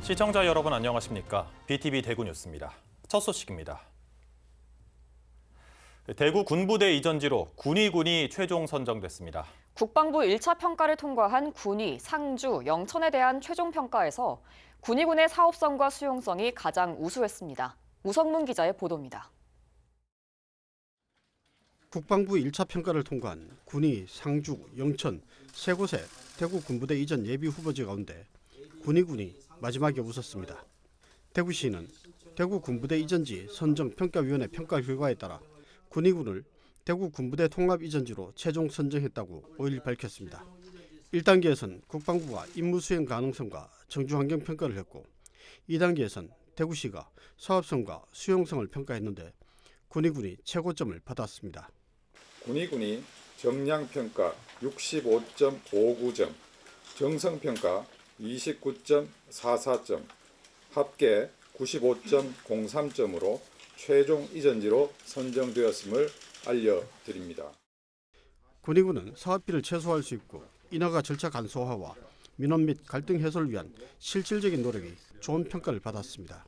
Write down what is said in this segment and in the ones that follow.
시청자 여러분 안녕하십니까? BTV 대구 뉴스입니다. 첫 소식입니다. 대구 군부대 이전지로 군위군이 최종 선정됐습니다. 국방부 1차 평가를 통과한 군위, 상주, 영천에 대한 최종 평가에서 군위군의 사업성과 수용성이 가장 우수했습니다. 우성문 기자의 보도입니다. 국방부 1차 평가를 통과한 군위, 상주, 영천 세 곳의 대구 군부대 이전 예비 후보지 가운데 군위군이 마지막에 웃었습니다. 대구시는 대구 군부대 이전지 선정평가위원회 평가 결과에 따라 군위군을 대구 군부대 통합 이전지로 최종 선정했다고 5일 밝혔습니다. 1단계에선 국방부가 임무 수행 가능성과 정주환경 평가를 했고 2단계에선 대구시가 사업성과 수용성을 평가했는데 군위군이 최고점을 받았습니다. 군위군이 정량평가 65.59점, 정성평가 29.44점, 합계 95.03점으로 최종 이전지로 선정되었음을 알려드립니다. 군위군은 사업비를 최소화할 수 있고 인허가 절차 간소화와 민원 및 갈등 해소를 위한 실질적인 노력이 좋은 평가를 받았습니다.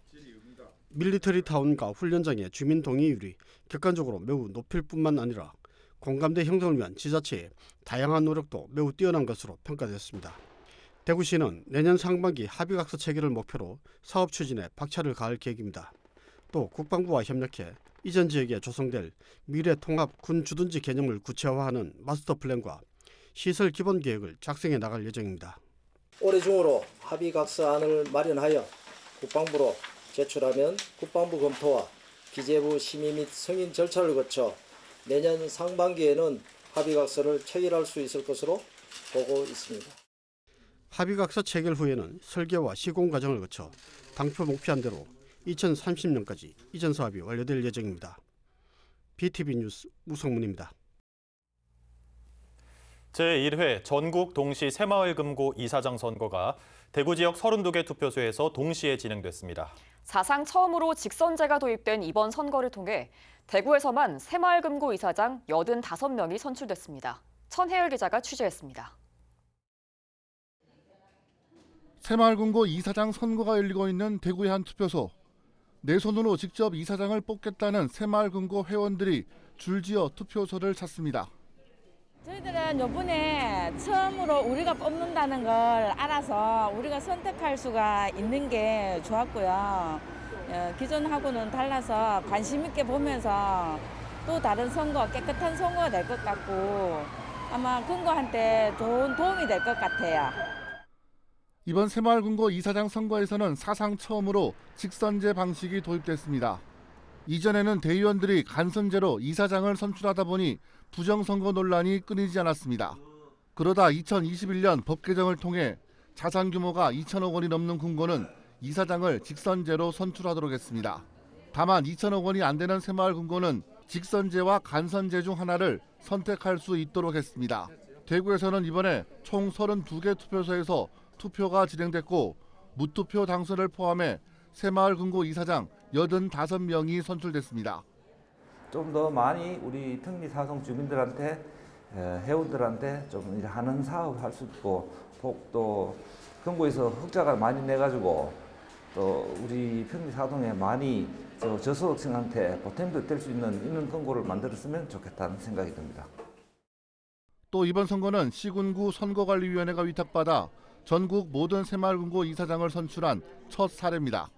밀리터리 타운과 훈련장의 주민 동의율이 객관적으로 매우 높을 뿐만 아니라 공감대 형성을 위한 지자체의 다양한 노력도 매우 뛰어난 것으로 평가됐습니다. 대구시는 내년 상반기 합의각서 체결을 목표로 사업 추진에 박차를 가할 계획입니다. 또 국방부와 협력해 이전 지역에 조성될 미래 통합 군 주둔지 개념을 구체화하는 마스터 플랜과 시설 기본 계획을 작성해 나갈 예정입니다. 올해 중으로 합의각서안을 마련하여 국방부로 제출하면 국방부 검토와 기재부 심의 및 승인 절차를 거쳐 내년 상반기에는 합의각서를 체결할 수 있을 것으로 보고 있습니다. 합의각서 체결 후에는 설계와 시공 과정을 거쳐 당초 목표한 대로 2030년까지 이전 사업이 완료될 예정입니다. BTV 뉴스 우성문입니다. 제1회 전국 동시 새마을금고 이사장 선거가 대구 지역 32개 투표소에서 동시에 진행됐습니다. 사상 처음으로 직선제가 도입된 이번 선거를 통해 대구에서만 새마을금고 이사장 85명이 선출됐습니다. 천혜열 기자가 취재했습니다. 새마을금고 이사장 선거가 열리고 있는 대구의 한 투표소. 내 손으로 직접 이사장을 뽑겠다는 새마을금고 회원들이 줄지어 투표소를 찾습니다. 저희들은 이번에 처음으로 우리가 뽑는다는 걸 알아서 우리가 선택할 수가 있는 게 좋았고요. 기존하고는 달라서 관심 있게 보면서 또 다른 선거, 깨끗한 선거가 될 것 같고 아마 금고한테 좋은 도움이 될 것 같아요. 이번 새마을금고 이사장 선거에서는 사상 처음으로 직선제 방식이 도입됐습니다. 이전에는 대의원들이 간선제로 이사장을 선출하다 보니 부정선거 논란이 끊이지 않았습니다. 그러다 2021년 법 개정을 통해 자산 규모가 2천억 원이 넘는 금고는 이사장을 직선제로 선출하도록 했습니다. 다만 2천억 원이 안 되는 새마을금고는 직선제와 간선제 중 하나를 선택할 수 있도록 했습니다. 대구에서는 이번에 총 32개 투표소에서 투표가 진행됐고 무투표 당선을 포함해 새마을금고 이사장 85명이 선출됐습니다. 좀 더 많이 우리 특리사성 주민들한테 회원들한테 좀 하는 사업을 할 수 있고 또 금고에서 흑자가 많이 내가지고 또 우리 평리사동에 많이 저소득층한테 보탬도 될 수 있는 이런 금고를 만들었으면 좋겠다는 생각이 듭니다. 또 이번 선거는 시군구 선거관리위원회가 위탁받아 전국 모든 새마을금고 이사장을 선출한 첫 사례입니다.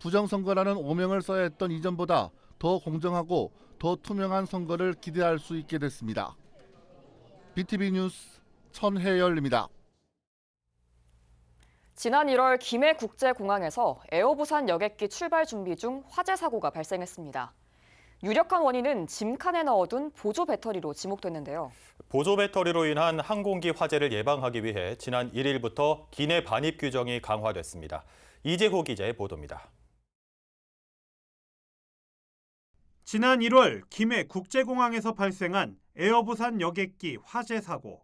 부정선거라는 오명을 써야 했던 이전보다 더 공정하고 더 투명한 선거를 기대할 수 있게 됐습니다. BTV 뉴스 천혜열입니다. 지난 1월 김해국제공항에서 에어부산 여객기 출발 준비 중 화재 사고가 발생했습니다. 유력한 원인은 짐칸에 넣어둔 보조 배터리로 지목됐는데요. 보조 배터리로 인한 항공기 화재를 예방하기 위해 지난 1일부터 기내 반입 규정이 강화됐습니다. 이재호 기자의 보도입니다. 지난 1월 김해 국제공항에서 발생한 에어부산 여객기 화재 사고.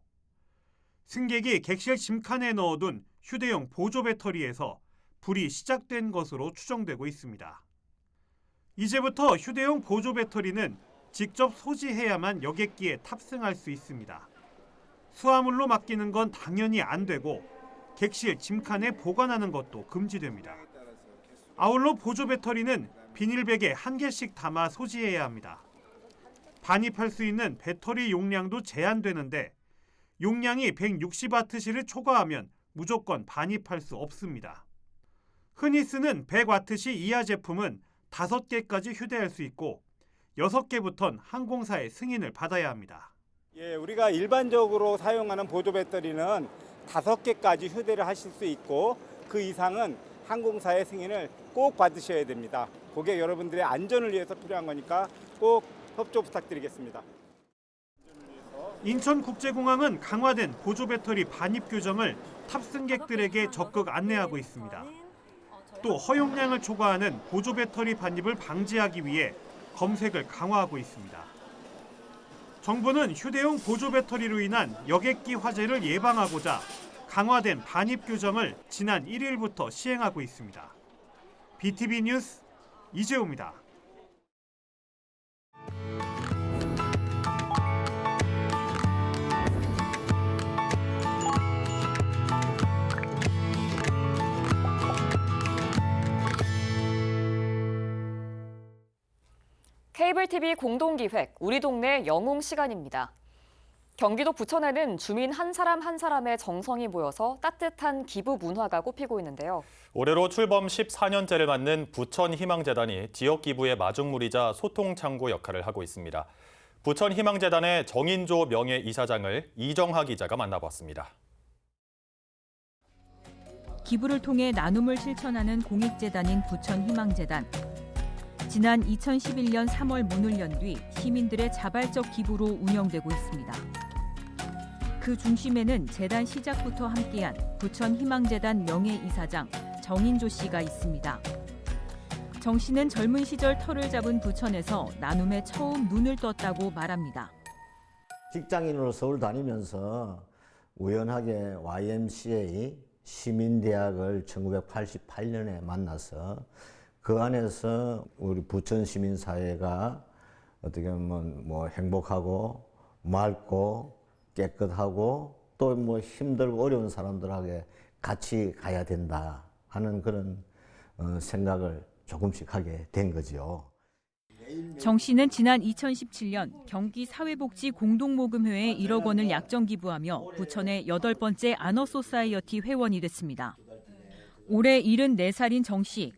승객이 객실 짐칸에 넣어둔 휴대용 보조 배터리에서 불이 시작된 것으로 추정되고 있습니다. 이제부터 휴대용 보조 배터리는 직접 소지해야만 여객기에 탑승할 수 있습니다. 수화물로 맡기는 건 당연히 안 되고 객실 짐칸에 보관하는 것도 금지됩니다. 아울러 보조 배터리는 비닐백에 1개씩 담아 소지해야 합니다. 반입할 수 있는 배터리 용량도 제한되는데 용량이 160W시를 초과하면 무조건 반입할 수 없습니다. 흔히 쓰는 100W시 이하 제품은 5개까지 휴대할 수 있고 6개부터는 항공사의 승인을 받아야 합니다. 예, 우리가 일반적으로 사용하는 보조 배터리는 5개까지 휴대를 하실 수 있고 그 이상은 항공사의 승인을 꼭 받으셔야 됩니다. 고객 여러분들의 안전을 위해서 필요한 거니까 꼭 협조 부탁드리겠습니다. 인천국제공항은 강화된 보조 배터리 반입 규정을 탑승객들에게 적극 안내하고 있습니다. 또 허용량을 초과하는 보조 배터리 반입을 방지하기 위해 검색을 강화하고 있습니다. 정부는 휴대용 보조 배터리로 인한 여객기 화재를 예방하고자 강화된 반입 규정을 지난 1일부터 시행하고 있습니다. BTV 뉴스 이재우입니다. 케이블 TV 공동기획 우리 동네 영웅 시간입니다. 경기도 부천에는 주민 한 사람의 정성이 모여서 따뜻한 기부 문화가 꽃피고 있는데요. 올해로 출범 14년째를 맞는 부천희망재단이 지역 기부의 마중물이자 소통창구 역할을 하고 있습니다. 부천희망재단의 정인조 명예이사장을 이정하 기자가 만나봤습니다. 기부를 통해 나눔을 실천하는 공익재단인 부천희망재단. 지난 2011년 3월 문을 연 뒤 시민들의 자발적 기부로 운영되고 있습니다. 그 중심에는 재단 시작부터 함께한 부천희망재단 명예이사장 정인조 씨가 있습니다. 정 씨는 젊은 시절 터를 잡은 부천에서 나눔에 처음 눈을 떴다고 말합니다. 직장인으로 서울 다니면서 우연하게 YMCA 시민대학을 1988년에 만나서 그 안에서 우리 부천 시민사회가 어떻게 보면 뭐 행복하고 맑고 깨끗하고 또 뭐 힘들고 어려운 사람들하고 같이 가야 된다 하는 그런 생각을 조금씩 하게 된 거죠. 정 씨는 지난 2017년 경기 사회복지공동모금회에 1억 원을 약정 기부하며 부천의 8번째 아너소사이어티 회원이 됐습니다. 올해 74살인 정 씨.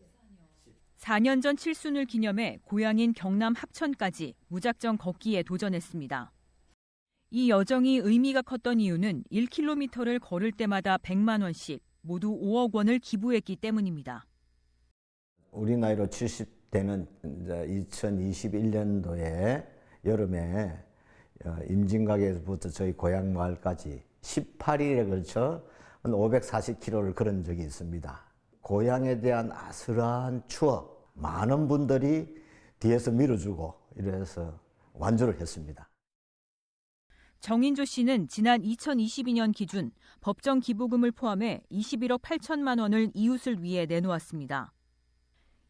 4년 전 칠순을 기념해 고향인 경남 합천까지 무작정 걷기에 도전했습니다. 이 여정이 의미가 컸던 이유는 1km를 걸을 때마다 100만 원씩 모두 5억 원을 기부했기 때문입니다. 우리 나이로 70대는 2021년도에 여름에 임진각에서부터 저희 고향 마을까지 18일에 걸쳐 540km를 걸은 적이 있습니다. 고향에 대한 아슬한 추억, 많은 분들이 뒤에서 밀어주고 이래서 완주를 했습니다. 정인조 씨는 지난 2022년 기준 법정 기부금을 포함해 21억 8천만 원을 이웃을 위해 내놓았습니다.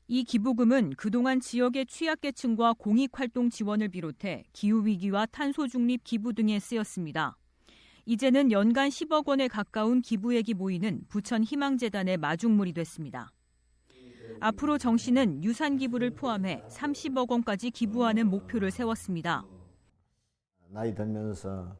이 기부금은 그동안 지역의 취약계층과 공익활동 지원을 비롯해 기후위기와 탄소중립 기부 등에 쓰였습니다. 이제는 연간 10억 원에 가까운 기부액이 모이는 부천희망재단의 마중물이 됐습니다. 앞으로 정 씨는 유산 기부를 포함해 30억 원까지 기부하는 목표를 세웠습니다. 나이 들면서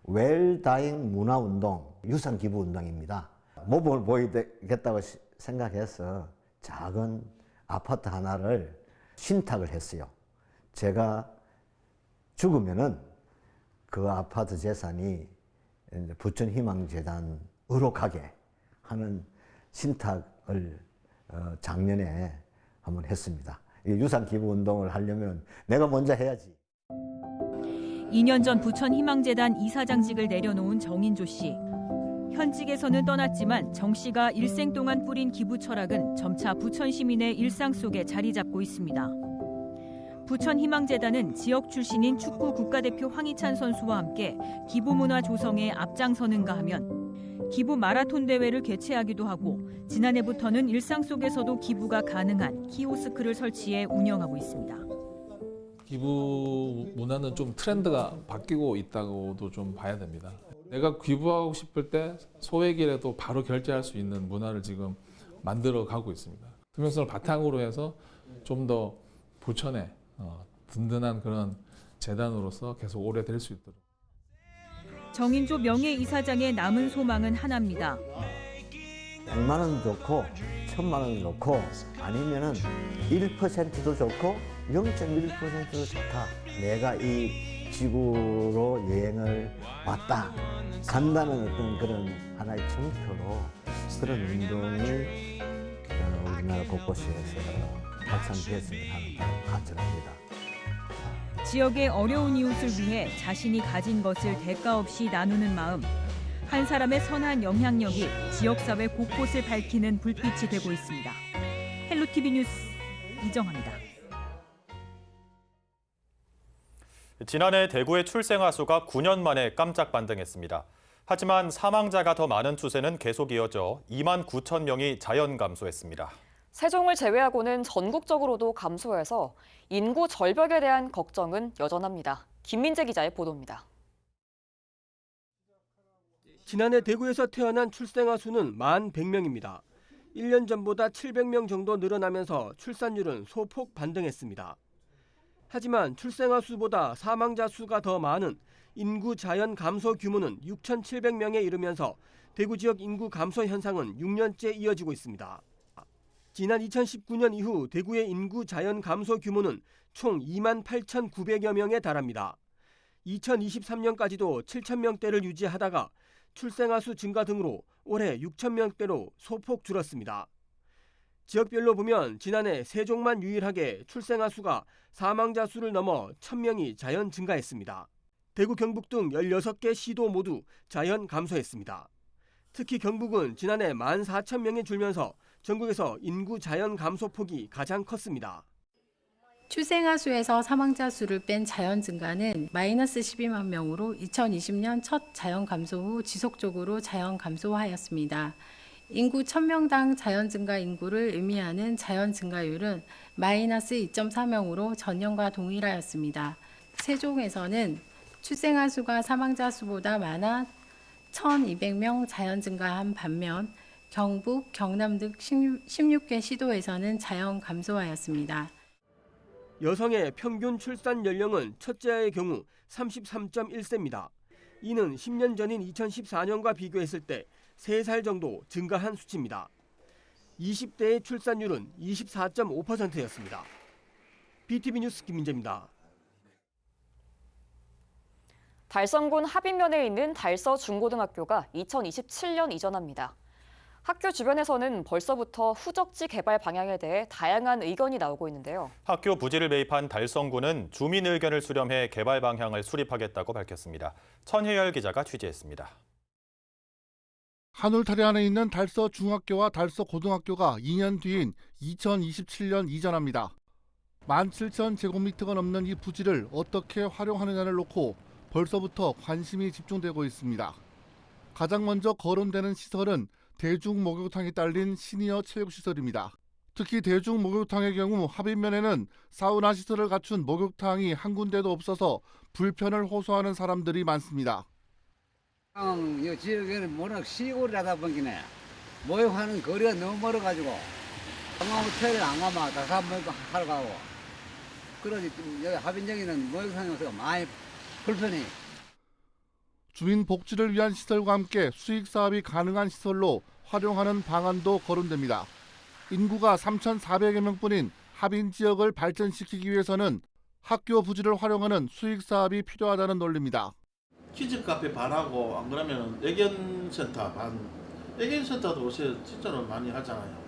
웰다잉 문화운동, 유산 기부 운동입니다. 모범을 보이겠다고 생각해서 작은 아파트 하나를 신탁을 했어요. 제가 죽으면은 그 아파트 재산이 부천희망재단으로 가게 하는 신탁을 작년에 한번 했습니다. 유산 기부 운동을 하려면 내가 먼저 해야지. 2년 전 부천희망재단 이사장직을 내려놓은 정인조 씨. 현직에서는 떠났지만 정 씨가 일생 동안 뿌린 기부 철학은 점차 부천 시민의 일상 속에 자리 잡고 있습니다. 부천희망재단은 지역 출신인 축구 국가대표 황희찬 선수와 함께 기부 문화 조성에 앞장서는가 하면 기부 마라톤 대회를 개최하기도 하고 지난해부터는 일상 속에서도 기부가 가능한 키오스크를 설치해 운영하고 있습니다. 기부 문화는 좀 트렌드가 바뀌고 있다고도 좀 봐야 됩니다. 내가 기부하고 싶을 때 소액이라도 바로 결제할 수 있는 문화를 지금 만들어 가고 있습니다. 투명성을 바탕으로 해서 좀 더 부천에 든든한 그런 재단으로서 계속 오래 될 수 있도록. 정인조 명예이사장의 남은 소망은 하나입니다. 100만 원 좋고 1000만 원 좋고 아니면은 1%도 좋고 0.1%도 좋다. 내가 이 지구로 여행을 왔다. 간다는 어떤 그런 하나의 증표로 그런 운동이 우리나라 곳곳에서 확산되었으면 하는 바람을 가져갑니다. 지역의 어려운 이웃을 위해 자신이 가진 것을 대가 없이 나누는 마음. 한 사람의 선한 영향력이 지역사회 곳곳을 밝히는 불빛이 되고 있습니다. 헬로티비 뉴스 이정화입니다. 지난해 대구의 출생아 수가 9년 만에 깜짝 반등했습니다. 하지만 사망자가 더 많은 추세는 계속 이어져 2만 9천 명이 자연 감소했습니다. 세종을 제외하고는 전국적으로도 감소해서 인구 절벽에 대한 걱정은 여전합니다. 김민재 기자의 보도입니다. 지난해 대구에서 태어난 출생아 수는 1,100명입니다. 1년 전보다 700명 정도 늘어나면서 출산율은 소폭 반등했습니다. 하지만 출생아 수보다 사망자 수가 더 많은 인구 자연 감소 규모는 6,700명에 이르면서 대구 지역 인구 감소 현상은 6년째 이어지고 있습니다. 지난 2019년 이후 대구의 인구 자연 감소 규모는 총 28,900여 명에 달합니다. 2023년까지도 7,000명대를 유지하다가 출생아 수 증가 등으로 올해 6,000명대로 소폭 줄었습니다. 지역별로 보면 지난해 세종만 유일하게 출생아 수가 사망자 수를 넘어 1,000명이 자연 증가했습니다. 대구, 경북 등 16개 시도 모두 자연 감소했습니다. 특히 경북은 지난해 14,000명이 줄면서 전국에서 인구 자연 감소 폭이 가장 컸습니다. 출생아 수에서 사망자 수를 뺀 자연 증가는 마이너스 12만 명으로 2020년 첫 자연 감소 후 지속적으로 자연 감소하였습니다. 인구 1000명당 자연 증가 인구를 의미하는 자연 증가율은 마이너스 2.4명으로 전년과 동일하였습니다. 세종에서는 출생아 수가 사망자 수보다 많아 1,200명 자연 증가한 반면 경북, 경남 등 16개 시도에서는 자연 감소하였습니다. 여성의 평균 출산 연령은 첫째의 경우 33.1세입니다. 이는 10년 전인 2014년과 비교했을 때 3살 정도 증가한 수치입니다. 20대의 출산율은 24.5%였습니다. BTV 뉴스 김민재입니다. 달성군 합인면에 있는 달서 중고등학교가 2027년 이전합니다. 학교 주변에서는 벌써부터 후적지 개발 방향에 대해 다양한 의견이 나오고 있는데요. 학교 부지를 매입한 달성군은 주민 의견을 수렴해 개발 방향을 수립하겠다고 밝혔습니다. 천혜열 기자가 취재했습니다. 한울타리 안에 있는 달서 중학교와 달서 고등학교가 2년 뒤인 2027년 이전합니다. 17,000제곱미터가 넘는 이 부지를 어떻게 활용하느냐를 놓고 벌써부터 관심이 집중되고 있습니다. 가장 먼저 거론되는 시설은 대중목욕탕이 딸린 시니어 체육시설입니다. 특히 대중목욕탕의 경우 합인면에는 사우나 시설을 갖춘 목욕탕이 한 군데도 없어서 불편을 호소하는 사람들이 많습니다. 이 지역에는 워낙 시골이라다 보니까 목욕하는 거리가 너무 멀어가지고 관광호텔에 안 가면 다 목욕 하러 가고 그러니 여기 합인역에는 목욕탕에서 많이 불편해. 주민 복지를 위한 시설과 함께 수익 사업이 가능한 시설로 활용하는 방안도 거론됩니다. 인구가 3,400여 명뿐인 합인 지역을 발전시키기 위해서는 학교 부지를 활용하는 수익 사업이 필요하다는 논리입니다. 키즈 카페 반하고 안 그러면 애견센터 반, 애견센터도 요새 진짜로 많이 하잖아요.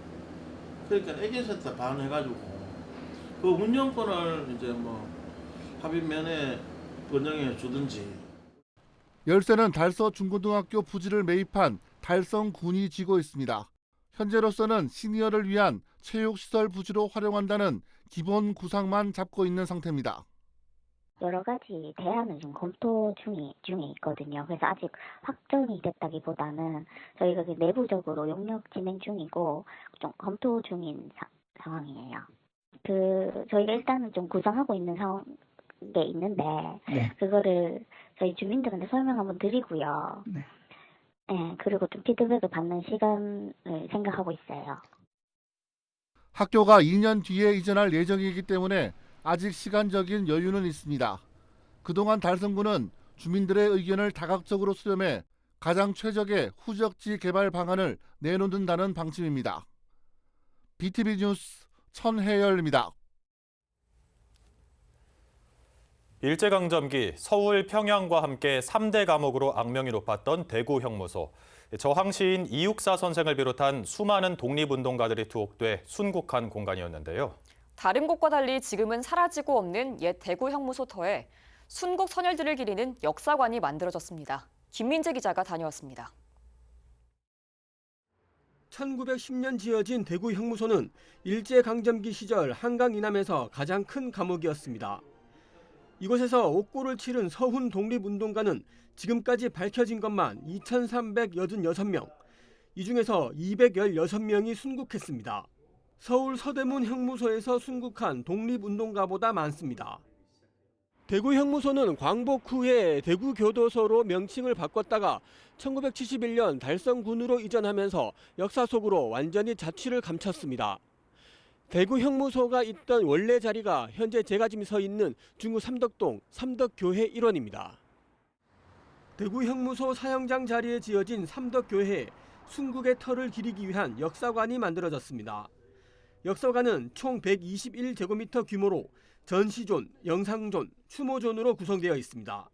그러니까 애견센터 반 해가지고 그 운영권을 이제 뭐 합인면에 번영해 주든지. 열쇠는 달서 중고등학교 부지를 매입한 달성군이 쥐고 있습니다. 현재로서는 시니어를 위한 체육시설 부지로 활용한다는 기본 구상만 잡고 있는 상태입니다. 여러 가지 대안을 좀 검토 중에 있거든요. 그래서 아직 확정이 됐다기보다는 저희가 내부적으로 용역 진행 중이고 좀 검토 중인 상황이에요. 저희가 일단은 좀 구상하고 있는 게 있는데 그거를 저희 주민들한테 설명 한번 드리고요. 그리고 좀 피드백을 받는 시간을 생각하고 있어요. 학교가 2년 뒤에 이전할 예정이기 때문에 아직 시간적인 여유는 있습니다. 그동안 달성군은 주민들의 의견을 다각적으로 수렴해 가장 최적의 후적지 개발 방안을 내놓는다는 방침입니다. BTV 뉴스 천혜열입니다. 일제강점기 서울, 평양과 함께 3대 감옥으로 악명이 높았던 대구 형무소. 저항시인 이육사 선생을 비롯한 수많은 독립운동가들이 투옥돼 순국한 공간이었는데요. 다른 곳과 달리 지금은 사라지고 없는 옛 대구 형무소터에 순국 선열들을 기리는 역사관이 만들어졌습니다. 김민재 기자가 다녀왔습니다. 1910년 지어진 대구 형무소는 일제강점기 시절 한강 이남에서 가장 큰 감옥이었습니다. 이곳에서 옥고를 치른 서훈 독립운동가는 지금까지 밝혀진 것만 2,386명, 이 중에서 216명이 순국했습니다. 서울 서대문 형무소에서 순국한 독립운동가보다 많습니다. 대구 형무소는 광복 후에 대구교도소로 명칭을 바꿨다가 1971년 달성군으로 이전하면서 역사 속으로 완전히 자취를 감췄습니다. 대구 형무소가 있던 원래 자리가 현재 제가 지금 서 있는 중구 삼덕동 삼덕교회 일원입니다. 대구 형무소 사형장 자리에 지어진 삼덕교회에 순국의 터를 기리기 위한 역사관이 만들어졌습니다. 역사관은 총 121제곱미터 규모로 전시존, 영상존, 추모존으로 구성되어 있습니다.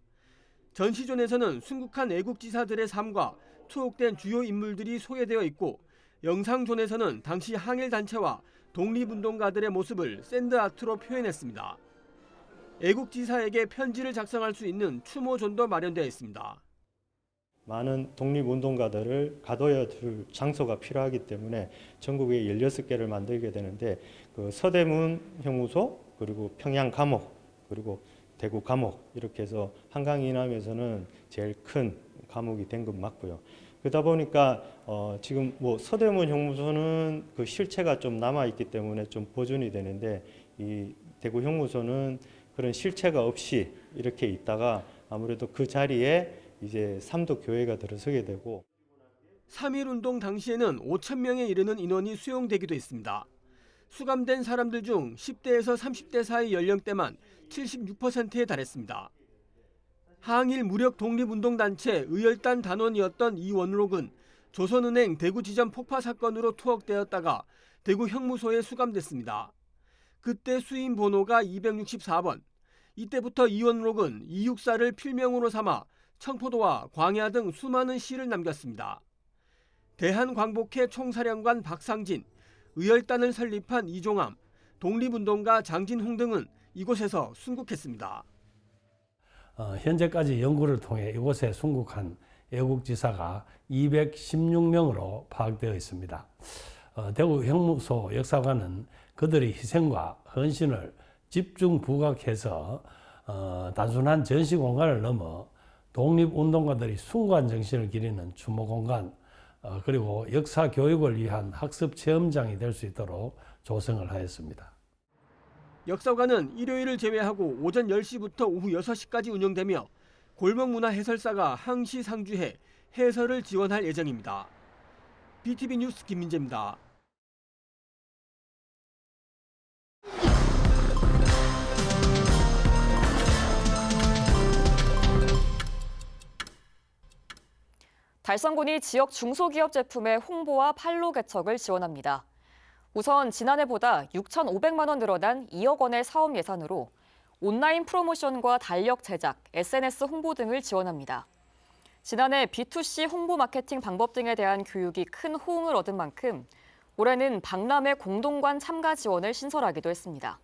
전시존에서는 순국한 애국지사들의 삶과 투옥된 주요 인물들이 소개되어 있고, 영상존에서는 당시 항일단체와 독립운동가들의 모습을 샌드아트로 표현했습니다. 애국지사에게 편지를 작성할 수 있는 추모존도 마련되어 있습니다. 많은 독립운동가들을 가둬야 줄 장소가 필요하기 때문에 전국에 16개를 만들게 되는데, 그 서대문 형무소, 그리고 평양 감옥, 그리고 대구 감옥, 이렇게 해서 한강 이남에서는 제일 큰 감옥이 된 건 맞고요. 그러다 보니까 지금 뭐 서대문 형무소는 그 실체가 좀 남아 있기 때문에 좀 보존이 되는데, 이 대구 형무소는 그런 실체가 없이 이렇게 있다가 아무래도 그 자리에 이제 삼덕교회가 들어서게 되고, 3.1운동 당시에는 5,000명에 이르는 인원이 수용되기도 했습니다. 수감된 사람들 중 10대에서 30대 사이 연령대만 76%에 달했습니다. 항일 무력 독립운동단체 의열단 단원이었던 이원록은 조선은행 대구지점 폭파 사건으로 투옥되었다가 대구 형무소에 수감됐습니다. 그때 수임 번호가 264번. 이때부터 이원록은 이육사를 필명으로 삼아 청포도와 광야 등 수많은 시를 남겼습니다. 대한광복회 총사령관 박상진, 의열단을 설립한 이종암, 독립운동가 장진홍 등은 이곳에서 순국했습니다. 현재까지 연구를 통해 이곳에 순국한 애국지사가 216명으로 파악되어 있습니다. 대구 형무소 역사관은 그들의 희생과 헌신을 집중 부각해서 단순한 전시 공간을 넘어 독립운동가들이 숭고한 정신을 기리는 추모 공간, 그리고 역사 교육을 위한 학습 체험장이 될 수 있도록 조성을 하였습니다. 역사관은 일요일을 제외하고 오전 10시부터 오후 6시까지 운영되며 골목문화 해설사가 항시 상주해 해설을 지원할 예정입니다. BTV 뉴스 김민재입니다. 달성군이 지역 중소기업 제품의 홍보와 판로 개척을 지원합니다. 우선 지난해보다 6,500만 원 늘어난 2억 원의 사업 예산으로 온라인 프로모션과 달력 제작, SNS 홍보 등을 지원합니다. 지난해 B2C 홍보 마케팅 방법 등에 대한 교육이 큰 호응을 얻은 만큼 올해는 박람회 공동관 참가 지원을 신설하기도 했습니다.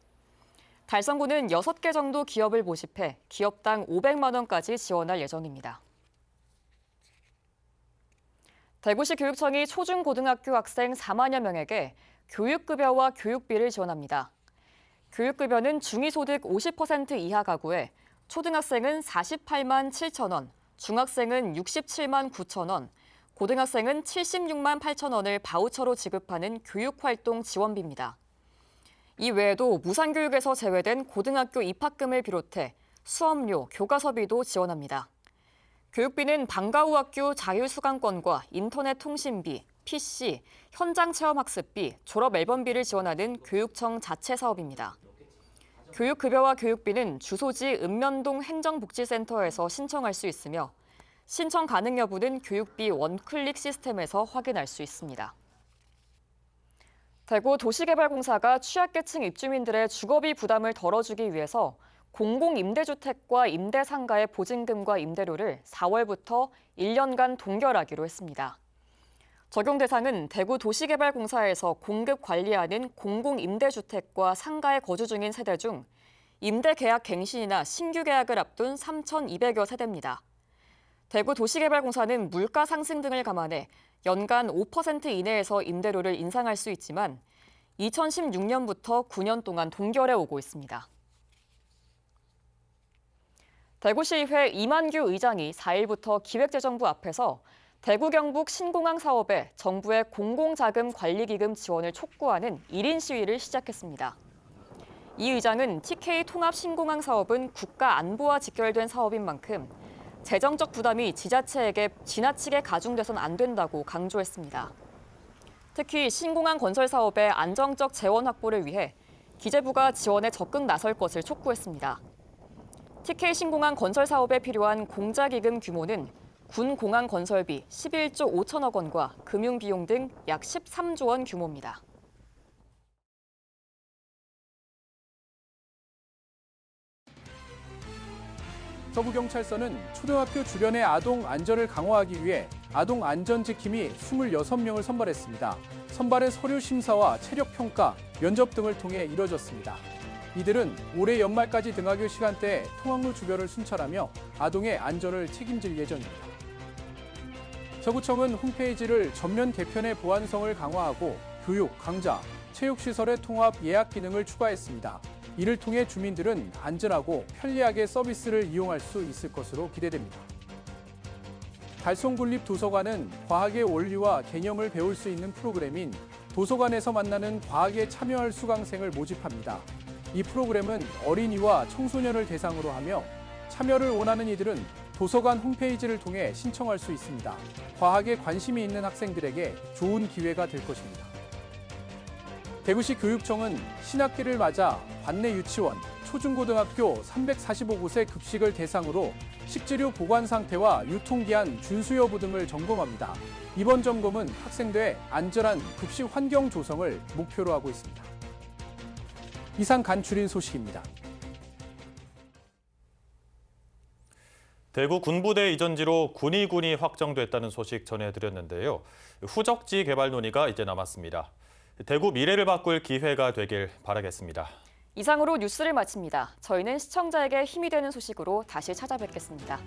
달성군은 6개 정도 기업을 모집해 기업당 500만 원까지 지원할 예정입니다. 대구시 교육청이 초중고등학교 학생 4만여 명에게 교육급여와 교육비를 지원합니다. 교육급여는 중위소득 50% 이하 가구에 초등학생은 48만 7천 원, 중학생은 67만 9천 원, 고등학생은 76만 8천 원을 바우처로 지급하는 교육활동 지원비입니다. 이 외에도 무상교육에서 제외된 고등학교 입학금을 비롯해 수업료, 교과서비도 지원합니다. 교육비는 방과 후 학교 자유수강권과 인터넷 통신비, PC, 현장 체험 학습비, 졸업 앨범비를 지원하는 교육청 자체 사업입니다. 교육급여와 교육비는 주소지 읍면동 행정복지센터에서 신청할 수 있으며 신청 가능 여부는 교육비 원클릭 시스템에서 확인할 수 있습니다. 대구 도시개발공사가 취약계층 입주민들의 주거비 부담을 덜어주기 위해서 공공임대주택과 임대상가의 보증금과 임대료를 4월부터 1년간 동결하기로 했습니다. 적용 대상은 대구 도시개발공사에서 공급 관리하는 공공임대주택과 상가에 거주 중인 세대 중 임대 계약 갱신이나 신규 계약을 앞둔 3,200여 세대입니다. 대구 도시개발공사는 물가 상승 등을 감안해 연간 5% 이내에서 임대료를 인상할 수 있지만 2016년부터 9년 동안 동결해 오고 있습니다. 대구시의회 이만규 의장이 4일부터 기획재정부 앞에서 대구 경북 신공항 사업에 정부의 공공자금관리기금 지원을 촉구하는 1인 시위를 시작했습니다. 이 의장은 TK 통합 신공항 사업은 국가 안보와 직결된 사업인 만큼 재정적 부담이 지자체에게 지나치게 가중돼선 안 된다고 강조했습니다. 특히 신공항 건설 사업의 안정적 재원 확보를 위해 기재부가 지원에 적극 나설 것을 촉구했습니다. TK 신공항 건설 사업에 필요한 공자기금 규모는 군 공항 건설비 11조 5천억 원과 금융비용 등 약 13조 원 규모입니다. 서부경찰서는 초등학교 주변의 아동 안전을 강화하기 위해 아동 안전 지킴이 26명을 선발했습니다. 선발은 서류 심사와 체력 평가, 면접 등을 통해 이뤄졌습니다. 이들은 올해 연말까지 등하교 시간대에 통학로 주변을 순찰하며 아동의 안전을 책임질 예정입니다. 서구청은 홈페이지를 전면 개편의 보안성을 강화하고 교육, 강좌, 체육시설의 통합 예약 기능을 추가했습니다. 이를 통해 주민들은 안전하고 편리하게 서비스를 이용할 수 있을 것으로 기대됩니다. 달성군립도서관은 과학의 원리와 개념을 배울 수 있는 프로그램인 도서관에서 만나는 과학에 참여할 수강생을 모집합니다. 이 프로그램은 어린이와 청소년을 대상으로 하며 참여를 원하는 이들은 도서관 홈페이지를 통해 신청할 수 있습니다. 과학에 관심이 있는 학생들에게 좋은 기회가 될 것입니다. 대구시 교육청은 신학기를 맞아 관내 유치원, 초중고등학교 345곳의 급식을 대상으로 식재료 보관 상태와 유통기한 준수 여부 등을 점검합니다. 이번 점검은 학생들의 안전한 급식 환경 조성을 목표로 하고 있습니다. 이상 간추린 소식입니다. 대구 군부대 이전지로 군위군이 확정됐다는 소식 전해드렸는데요. 후적지 개발 논의가 이제 남았습니다. 대구 미래를 바꿀 기회가 되길 바라겠습니다. 이상으로 뉴스를 마칩니다. 저희는 시청자에게 힘이 되는 소식으로 다시 찾아뵙겠습니다.